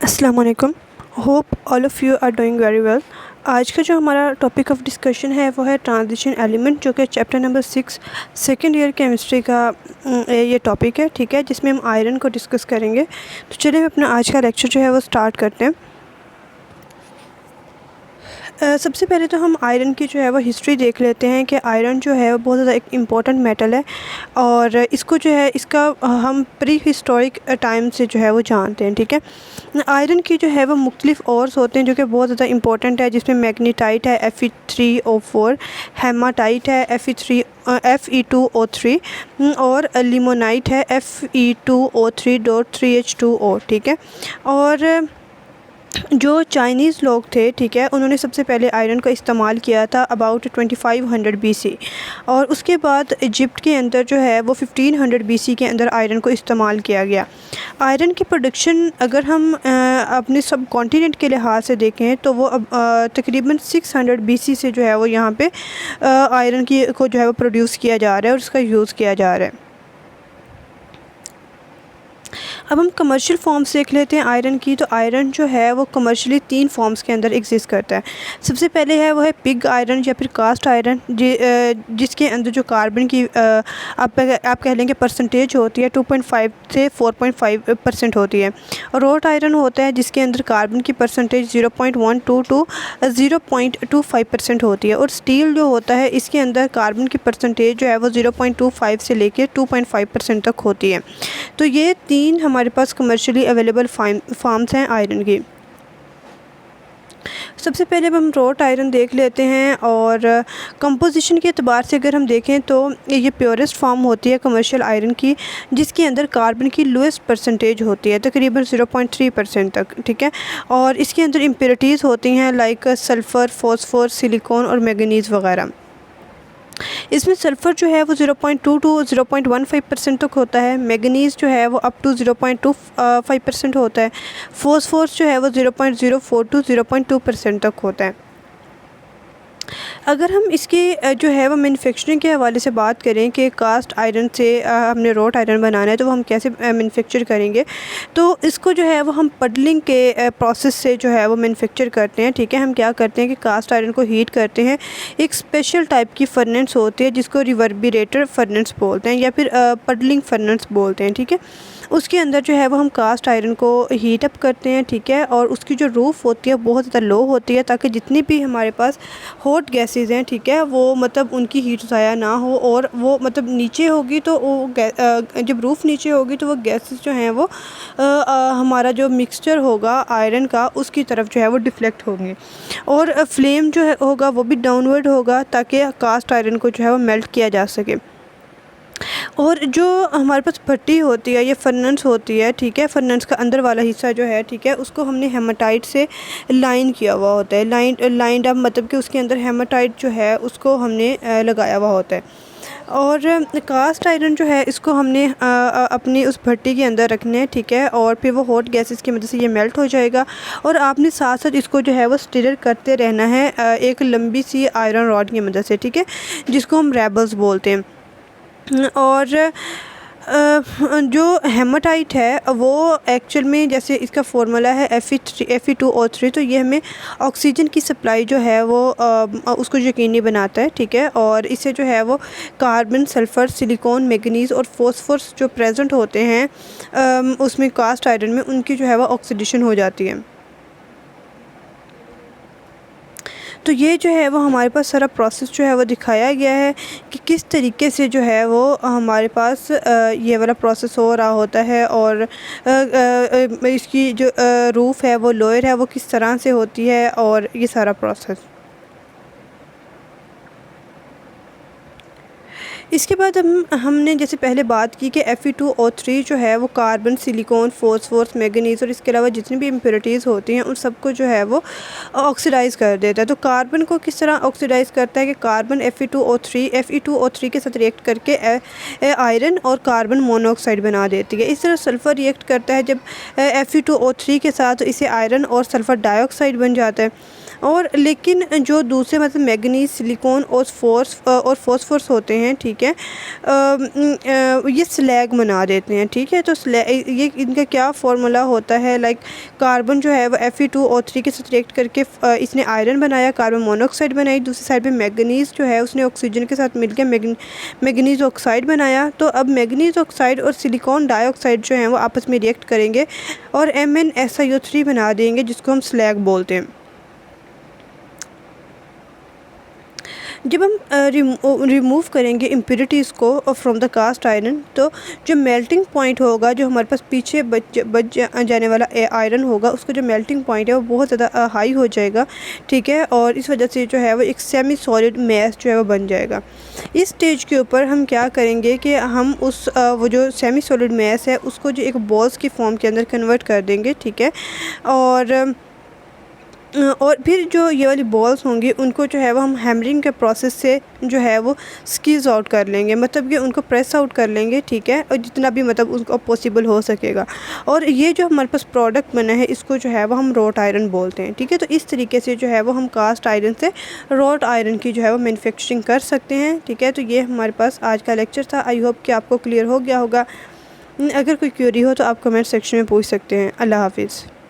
अस्सलाम वालेकुम। Hope all of you are doing very well. आज का जो हमारा टॉपिक ऑफ डिस्कशन है वो है ट्रांजिशन एलिमेंट, जो कि chapter number 6 second year chemistry का ये टॉपिक है, ठीक है, जिसमें हम आयरन को डिस्कस करेंगे। तो चलिए अपना आज का लेक्चर जो है वो स्टार्ट करते हैं। सबसे पहले तो हम आयरन की जो है वो हिस्ट्री देख लेते हैं कि आयरन जो है वो बहुत ज़्यादा एक इम्पॉर्टेंट मेटल है और इसको जो है इसका हम प्री हिस्टोरिक टाइम से जो है वो जानते हैं, ठीक है। आयरन की जो है वो मुख्तलिफ ओर्स होते हैं जो कि बहुत ज़्यादा इंपॉर्टेंट है, जिसमें मैग्नीटाइट है Fe3O4, हेमाटाइट है Fe2O3 और लिमोनाइट है Fe2O3.3H2O, ठीक है। और जो चाइनीज़ लोग थे, ठीक है, उन्होंने सबसे पहले आयरन का इस्तेमाल किया था अबाउट 2500 BC, और उसके बाद इजिप्ट के अंदर जो है वो 1500 BC के अंदर आयरन को इस्तेमाल किया गया। आयरन की प्रोडक्शन अगर हम अपने सब कॉन्टिनेंट के लिहाज से देखें तो वो अब तकरीबन 600 BC से जो है वो यहाँ पे आयरन की को जो है वो प्रोड्यूस किया जा रहा है और उसका यूज़ किया जा रहा है। अब हम कमर्शियल फॉर्म्स देख लेते हैं आयरन की। तो आयरन जो है वो कमर्शियली 3 फॉर्म्स के अंदर एग्जिस्ट करता है। सबसे पहले है वो है पिग आयरन या फिर कास्ट आयरन, जिसके अंदर जो कार्बन की आप कह लेंगे परसेंटेज होती है 2.5 से 4.5% होती है। और रोट आयरन होता है जिसके अंदर कार्बन की परसेंटेज 0.12 टू 0.25% होती है। और स्टील जो होता है इसके अंदर कार्बन की परसेंटेज जो है वो 0.25 से लेकर 2.5% तक होती है। तो ये 3 हमारे पास कमर्शियली अवेलेबल फॉर्म्स हैं आयरन की। सबसे पहले अब हम रोट आयरन देख लेते हैं, और कंपोजिशन के अतबार से अगर हम देखें तो ये प्योरेस्ट फॉर्म होती है कमर्शियल आयरन की, जिसके अंदर कार्बन की लोएस्ट परसेंटेज होती है तकरीबन 0.3% तक, ठीक है। और इसके अंदर इम्प्योरिटीज़ होती हैं लाइक सल्फ़र, फॉस्फोर, सिलिकॉन और मैंगनीज़ वगैरह। इसमें सल्फ़र जो है वो 0.2 टू 0.15% तक होता है। मैंगनीज़ जो है वो अप टू 0.25% होता है। फॉस्फोरस जो है वो 0.04 टू 0.2% तक होता है। अगर हम इसके जो है वो मैन्युफैक्चरिंग के हवाले से बात करें कि कास्ट आयरन से हमने रोट आयरन बनाना है तो वो हम कैसे मैन्युफैक्चर करेंगे, तो इसको जो है वो हम पडलिंग के प्रोसेस से जो है वो मैन्युफैक्चर करते हैं, ठीक है। हम क्या करते हैं कि कास्ट आयरन को हीट करते हैं। एक स्पेशल टाइप की फर्नेस होती है जिसको रिवर्बिरेटर फर्नेस बोलते हैं या फिर पडलिंग फर्नेस बोलते हैं, ठीक है। उसके अंदर जो है वो हम कास्ट आयरन को हीट अप करते हैं, ठीक है। और उसकी जो रूफ़ होती है बहुत ज़्यादा लो होती है ताकि जितनी भी हमारे पास हॉट गैसेस हैं, ठीक है, वो मतलब उनकी हीट ज़ाया ना हो, और वो मतलब नीचे होगी तो वो जब रूफ़ नीचे होगी तो वो गैसेस जो हैं वो हमारा जो मिक्सचर होगा आयरन का उसकी तरफ जो है वो डिफ्लेक्ट होंगे, और फ्लेम जो है होगा वो भी डाउनवर्ड होगा ताकि कास्ट आयरन को जो है वो मेल्ट किया जा सके। और जो हमारे पास भट्टी होती है, ये फर्नेस होती है, ठीक है, फर्नेस का अंदर वाला हिस्सा जो है, ठीक है, उसको हमने हेमाटाइट से लाइन किया हुआ होता है। लाइंड अब मतलब कि उसके अंदर हेमाटाइट जो है उसको हमने लगाया हुआ होता है। और कास्ट आयरन जो है इसको हमने अपनी उस भट्टी के अंदर रखना है, ठीक है, और फिर वो हॉट गैसेस की मदद से ये मेल्ट हो जाएगा। और आपने साथ साथ इसको जो है वो स्टिर करते रहना है एक लंबी सी आयरन रॉड की मदद से, ठीक है, जिसको हम रेबल्स बोलते हैं। और जो हेमाटाइट है वो एक्चुअल में जैसे इसका फार्मूला है Fe2O3, तो ये हमें ऑक्सीजन की सप्लाई जो है वो उसको यकीनी बनाता है, ठीक है। और इससे जो है वो कार्बन, सल्फ़र, सिलिकॉन, मैंगनीज़ और फॉस्फोरस जो प्रेजेंट होते हैं उसमें कास्ट आयरन में, उनकी जो है वो ऑक्सीडेशन हो जाती है। तो ये जो है वो हमारे पास सारा प्रोसेस जो है वो दिखाया गया है कि किस तरीके से जो है वो हमारे पास ये वाला प्रोसेस हो रहा होता है, और इसकी जो रूफ़ है वो लोअर है वो किस तरह से होती है, और ये सारा प्रोसेस। इसके बाद हमने जैसे पहले बात की कि Fe2O3 जो है वो कार्बन, सिलिकॉन, फॉस्फोरस, मैंगनीज़ और इसके अलावा जितनी भी इम्प्योरिटीज़ होती हैं उन सबको जो है वो ऑक्सीडाइज़ कर देता है। तो कार्बन को किस तरह ऑक्सीडाइज़ करता है कि कार्बन Fe2O3 के साथ रिएक्ट करके आयरन और कार्बन मोनोऑक्साइड बना देती है। इस तरह सल्फ़र रिएक्ट करता है जब Fe2O3 के साथ, इसे आयरन और सल्फ़र डाइऑक्साइड बन जाता है। और लेकिन जो दूसरे मतलब मैंगनीज, सिलिकॉन और फॉस्फोरस होते हैं, ठीक है, ये स्लैग बना देते हैं, ठीक है। तो ये इनका क्या फार्मूला होता है, लाइक कार्बन जो है वो Fe2O3 के साथ रिएक्ट करके इसने आयरन बनाया, कार्बन मोनोऑक्साइड बनाई, दूसरी साइड पे मैंगनीज जो है उसने ऑक्सीजन के साथ मिलकर मैंगनीज ऑक्साइड बनाया। तो अब मैंगनीज ऑक्साइड और सिलिकॉन डाइऑक्साइड जो है वो आपस में रिएक्ट करेंगे और MnSiO3 बना देंगे, जिसको हम स्लैग बोलते हैं। जब हम रिमूव करेंगे इम्प्योरिटीज़ को फ्रॉम द कास्ट आयरन, तो जो मेल्टिंग पॉइंट होगा, जो हमारे पास पीछे बच जाने वाला आयरन होगा, उसका जो मेल्टिंग पॉइंट है वो बहुत ज़्यादा हाई हो जाएगा, ठीक है। और इस वजह से जो है वो एक सेमी सॉलिड मैस जो है वो बन जाएगा। इस स्टेज के ऊपर हम क्या करेंगे कि हम वो जो सेमी सॉलिड मैस है उसको जो एक बॉल्स की फॉर्म के अंदर कन्वर्ट कर देंगे, ठीक है। और फिर जो ये वाली बॉल्स होंगी उनको जो है वो हम हैमरिंग के प्रोसेस से जो है वो स्क्वीज़ आउट कर लेंगे, मतलब कि उनको प्रेस आउट कर लेंगे, ठीक है, और जितना भी मतलब उनको पॉसिबल हो सकेगा। और ये जो हमारे पास प्रोडक्ट बना है इसको जो है वो हम रॉट आयरन बोलते हैं, ठीक है। तो इस तरीके से जो है वो हम कास्ट आयरन से रॉट आयरन की जो है वो मैन्युफैक्चरिंग कर सकते हैं, ठीक है। तो ये हमारे पास आज का लेक्चर था। आई होप कि आपको क्लियर हो गया होगा। अगर कोई क्वेरी हो तो आप कमेंट सेक्शन में पूछ सकते हैं। अल्लाह हाफिज़।